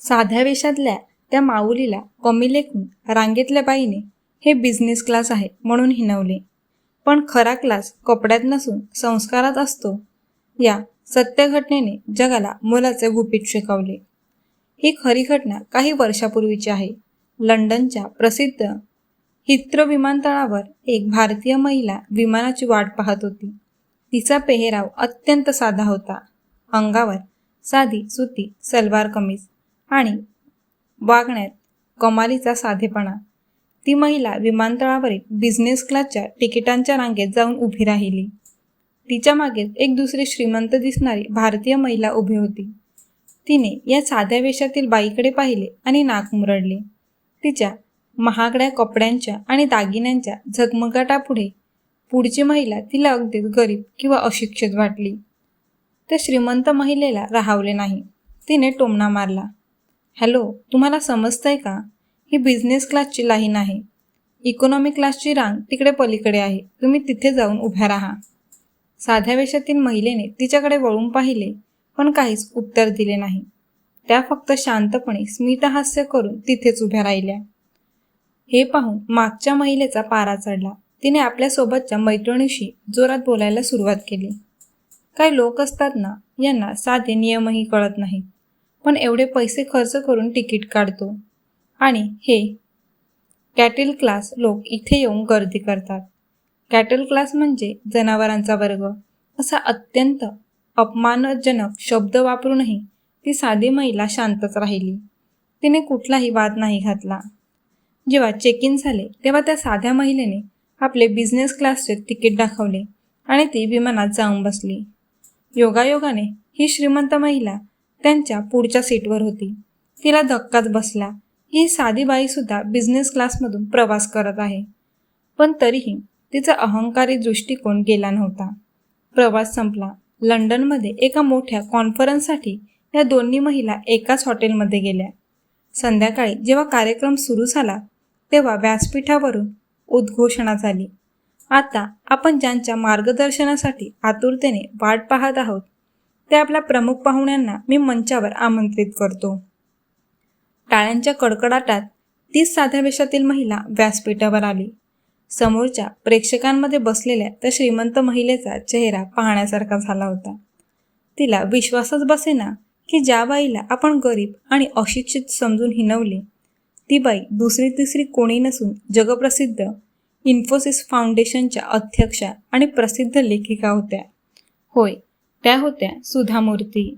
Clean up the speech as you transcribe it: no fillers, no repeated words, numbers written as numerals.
साध्या वेशातल्या त्या माऊलीला कमी लेखून रांगेतल्या बाईने हे बिझनेस क्लास आहे म्हणून हिणवले. पण खरा क्लास कपड्यात नसून संस्कारात असतो या सत्य घटनेने जगाला मोलाचे गुपित शिकवले. ही खरी घटना काही वर्षापूर्वीची आहे. लंडनच्या प्रसिद्ध हिथ्रो विमानतळावर एक भारतीय महिला विमानाची वाट पाहत होती. तिचा पेहराव अत्यंत साधा होता. अंगावर साधी सुती सलवार कमीज आणि वागण्यात कमालीचा साधेपणा. ती महिला विमानतळावरील बिझनेस क्लासच्या तिकिटांच्या रांगेत जाऊन उभी राहिली. तिच्या मागे एक दुसरी श्रीमंत दिसणारी भारतीय महिला उभी होती. तिने या साध्या वेशातील बाईकडे पाहिले आणि नाक मुरडले. तिच्या महागड्या कपड्यांच्या आणि दागिन्यांच्या झगमगाटापुढे पुढची महिला तिला अगदीच गरीब किंवा अशिक्षित वाटली. त्या श्रीमंत महिलेला राहावले नाही. तिने टोमणा मारला, "हॅलो, तुम्हाला समजतंय का? ही बिझनेस क्लासची लाईन आहे. इकॉनॉमी क्लासची रांग तिकडे पलीकडे आहे. तुम्ही तिथे जाऊन उभ्या राहा." साध्या वेशातील महिलेने तिच्याकडे वळून पाहिले पण काहीच उत्तर दिले नाही. त्या फक्त शांतपणे स्मितहास्य करून तिथेच उभ्या राहिल्या. हे पाहून मागच्या महिलेचा पारा चढला. तिने आपल्यासोबतच्या मैत्रिणीशी जोरात बोलायला सुरुवात केली. काही लोक असतात ना, यांना साधे नियमही कळत नाहीत, पण एवढे पैसे खर्च करून तिकीट काढतो आणि हे कॅटल क्लास लोक इथे येऊन गर्दी करतात. कॅटल क्लास म्हणजे जनावरांचा वर्ग असा अत्यंत अपमानजनक शब्द वापरूनही ती साधी महिला शांतच राहिली. तिने कुठलाही वाद नाही घातला. जेव्हा चेक इन झाले तेव्हा त्या साध्या महिलेने आपले बिझनेस क्लासचे तिकीट दाखवले आणि ती विमानात जाऊन बसली. योगायोगाने ही श्रीमंत महिला त्यांच्या पुढच्या सीटवर होती. तिला धक्काच बसला. ही साधी बाईसुद्धा बिझनेस क्लासमधून प्रवास करत आहे. पण तरीही तिचा अहंकारी दृष्टिकोन गेला नव्हता. प्रवास संपला. लंडनमध्ये एका मोठ्या कॉन्फरन्ससाठी या दोन्ही महिला एकाच हॉटेलमध्ये गेल्या. संध्याकाळी जेव्हा कार्यक्रम सुरू झाला तेव्हा व्यासपीठावरून उद्घोषणा झाली, "आता आपण ज्यांच्या मार्गदर्शनासाठी आतुरतेने वाट पाहत आहोत ते आपल्या प्रमुख पाहुण्यांना मी मंचावर आमंत्रित करतो." टाळ्यांच्या कडकडाटात तीच साध्या वेशातील महिला व्यासपीठावर आली. समोरच्या प्रेक्षकांमध्ये बसलेल्या त्या श्रीमंत महिलेचा चेहरा पाहण्यासारखा झाला होता. तिला विश्वासच बसेना की ज्या बाईला आपण गरीब आणि अशिक्षित समजून हिणवले ती बाई दुसरी तिसरी कोणी नसून जगप्रसिद्ध इन्फोसिस फाउंडेशनच्या अध्यक्षा आणि प्रसिद्ध लेखिका होत्या. होय, त्या होत्या सुधा मूर्ती.